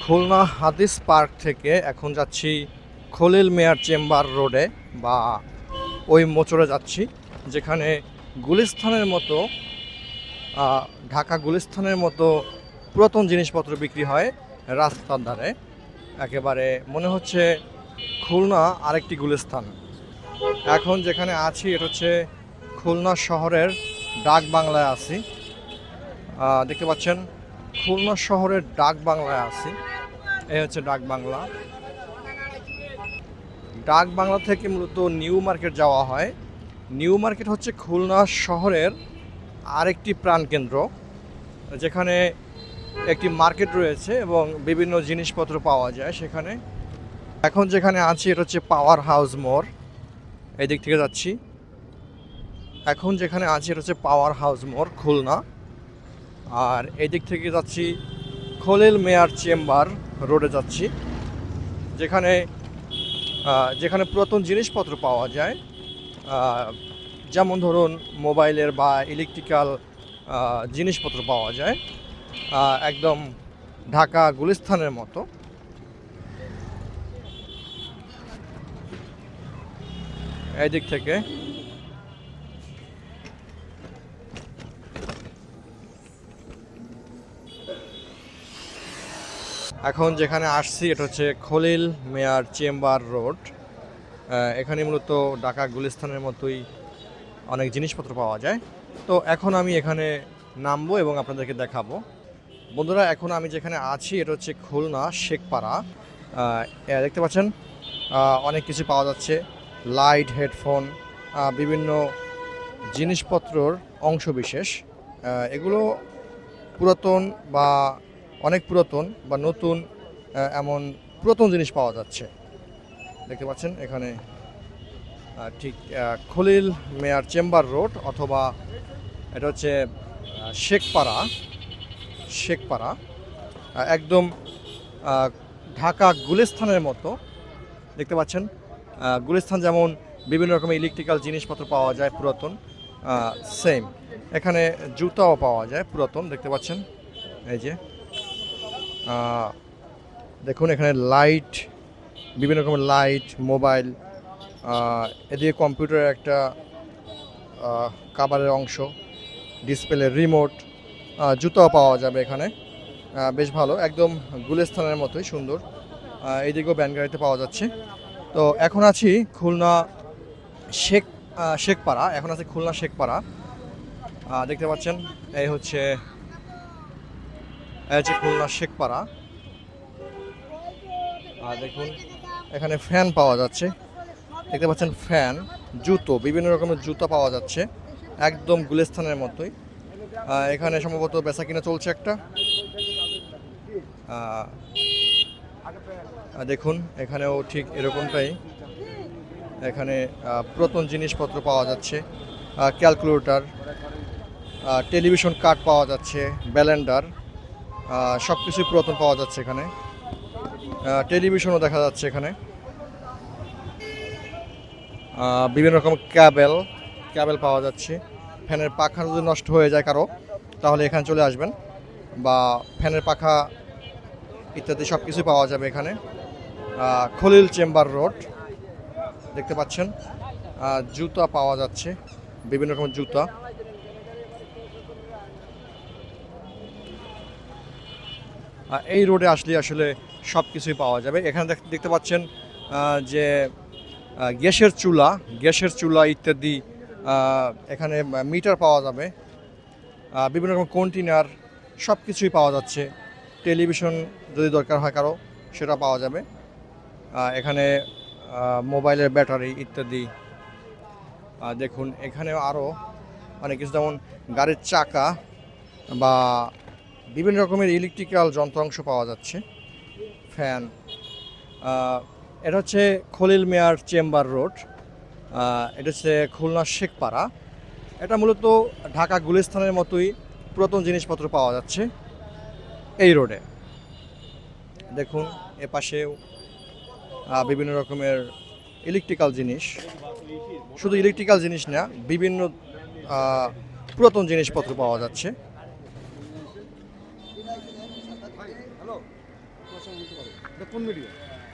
খুলনা হাদিস পার্ক থেকে এখন যাচ্ছি খলিল মিয়ার চেম্বার রোডে বা ওই মোচড়ে যাচ্ছি, যেখানে গুলিস্তানের মতো ঢাকা গুলিস্তানের মতো পুরাতন জিনিসপত্র বিক্রি হয় রাস্তার ধারে। একেবারে মনে হচ্ছে খুলনা আরেকটি গুলিস্তান। এখন যেখানে আছি এটা হচ্ছে খুলনা শহরের ডাক বাংলায় আছি। দেখতে পাচ্ছেন খুলনা শহরের ডাক বাংলায় আছি। এই হচ্ছে ডাক বাংলা। ডাক বাংলা থেকে মূলত নিউ মার্কেট যাওয়া হয়। নিউ মার্কেট হচ্ছে খুলনা শহরের আরেকটি প্রাণকেন্দ্র, যেখানে একটি মার্কেট রয়েছে এবং বিভিন্ন জিনিসপত্র পাওয়া যায় সেখানে। এখন যেখানে আছি এটা হচ্ছে পাওয়ার হাউস মোড়, এই দিক থেকে যাচ্ছি। এখন যেখানে আছি এটা হচ্ছে পাওয়ার হাউস মোড় খুলনা, আর এই দিক থেকে যাচ্ছি খলিল মিয়ার চেম্বার রোডে যাচ্ছি, যেখানে যেখানে পুরাতন জিনিসপত্র পাওয়া যায়, যেমন ধরুন মোবাইলের বা ইলেকট্রিক্যাল জিনিসপত্র পাওয়া যায় একদম ঢাকা গুলিস্তানের মতো। এই দিক থেকে এখন যেখানে আসছি এটা হচ্ছে খলিল মিয়ার চেম্বার রোড। এখানে মূলত ঢাকা গুলিস্তানের মতোই অনেক জিনিসপত্র পাওয়া যায়। তো এখন আমি এখানে নামবো এবং আপনাদেরকে দেখাবো। বন্ধুরা, এখন আমি যেখানে আছি এটা হচ্ছে খুলনা শেখপাড়া। দেখতে পাচ্ছেন অনেক কিছু পাওয়া যাচ্ছে, লাইট, হেডফোন, বিভিন্ন জিনিসপত্রর অংশবিশেষ। এগুলো পুরাতন বা অনেক পুরাতন বা নতুন, এমন পুরাতন জিনিস পাওয়া যাচ্ছে। দেখতে পাচ্ছেন এখানে ঠিক খলিল মিয়ার চেম্বার রোড, অথবা এটা হচ্ছে শেখপাড়া একদম ঢাকা গুলিস্তানের মতো। দেখতে পাচ্ছেন গুলিস্তান যেমন বিভিন্ন রকমের ইলেকট্রিক্যাল জিনিসপত্র পাওয়া যায় পুরাতন, সেম এখানে জুতাও পাওয়া যায় পুরাতন। দেখতে পাচ্ছেন এই যে দেখুন এখানে লাইট, বিভিন্ন রকমের লাইট, মোবাইল, এদিকে কম্পিউটারের একটা কাভারের অংশ, ডিসপ্লে, রিমোট, জুতাও পাওয়া যাবে এখানে। বেশ ভালো, একদম গুলিস্তানের মতোই সুন্দর। এইদিকেও ব্যান গাড়িতে পাওয়া যাচ্ছে। তো এখন আছি খুলনা শেখপাড়া। এখন আছে খুলনা শেখপাড়া। দেখতে পাচ্ছেন এই হচ্ছে খুলনা শেখপাড়া। আর দেখুন এখানে ফ্যান পাওয়া যাচ্ছে। দেখতে পাচ্ছেন ফ্যান, জুতো, বিভিন্ন রকমের জুতো পাওয়া যাচ্ছে একদম গুলিস্তানের মতোই। এখানে সম্ভবত বেচা কিনা চলছে একটা। দেখুন এখানেও ঠিক এরকমটাই। এখানে পুরাতন জিনিসপত্র পাওয়া যাচ্ছে, ক্যালকুলেটর, টেলিভিশন কার্ড পাওয়া যাচ্ছে, ব্যালেন্ডার, সব কিছুই পুরাতন পাওয়া যাচ্ছে এখানে। টেলিভিশনও দেখা যাচ্ছে এখানে। বিভিন্ন রকম ক্যাবেল পাওয়া যাচ্ছে। ফ্যানের পাখা যদি নষ্ট হয়ে যায় কারো, তাহলে এখানে চলে আসবেন, বা ফ্যানের পাখা ইত্যাদি সব কিছুই পাওয়া যাবে এখানে। খলিল চেম্বার রোড দেখতে পাচ্ছেন। জুতা পাওয়া যাচ্ছে, বিভিন্ন রকমের জুতা। এই রোডে আসলে আসলে সব কিছুই পাওয়া যাবে এখানে। দেখতে পাচ্ছেন যে গ্যাসের চুলা ইত্যাদি, এখানে মিটার পাওয়া যাবে, বিভিন্ন রকম কন্টেনার, সব কিছুই পাওয়া যাচ্ছে। টেলিভিশন যদি দরকার হয় কারো, সেটা পাওয়া যাবে এখানে। মোবাইলের ব্যাটারি ইত্যাদি। দেখুন এখানেও আরও অনেক কিছু, যেমন গাড়ির চাকা বা বিভিন্ন রকমের ইলেকট্রিক্যাল যন্ত্রাংশ পাওয়া যাচ্ছে, ফ্যান। এটা হচ্ছে খলিল মিয়ার চেম্বার রোড। এটা হচ্ছে খুলনা শেখপাড়া। এটা মূলত ঢাকা গুলিস্তানের মতোই পুরাতন জিনিসপত্র পাওয়া যাচ্ছে এই রোডে। দেখুন এপাশেও বিভিন্ন রকমের ইলেকট্রিক্যাল জিনিস, শুধু ইলেকট্রিক্যাল জিনিস না, বিভিন্ন পুরাতন জিনিসপত্র পাওয়া যাচ্ছে। সমস্যা হতে পারে। এটা কোন ভিডিও?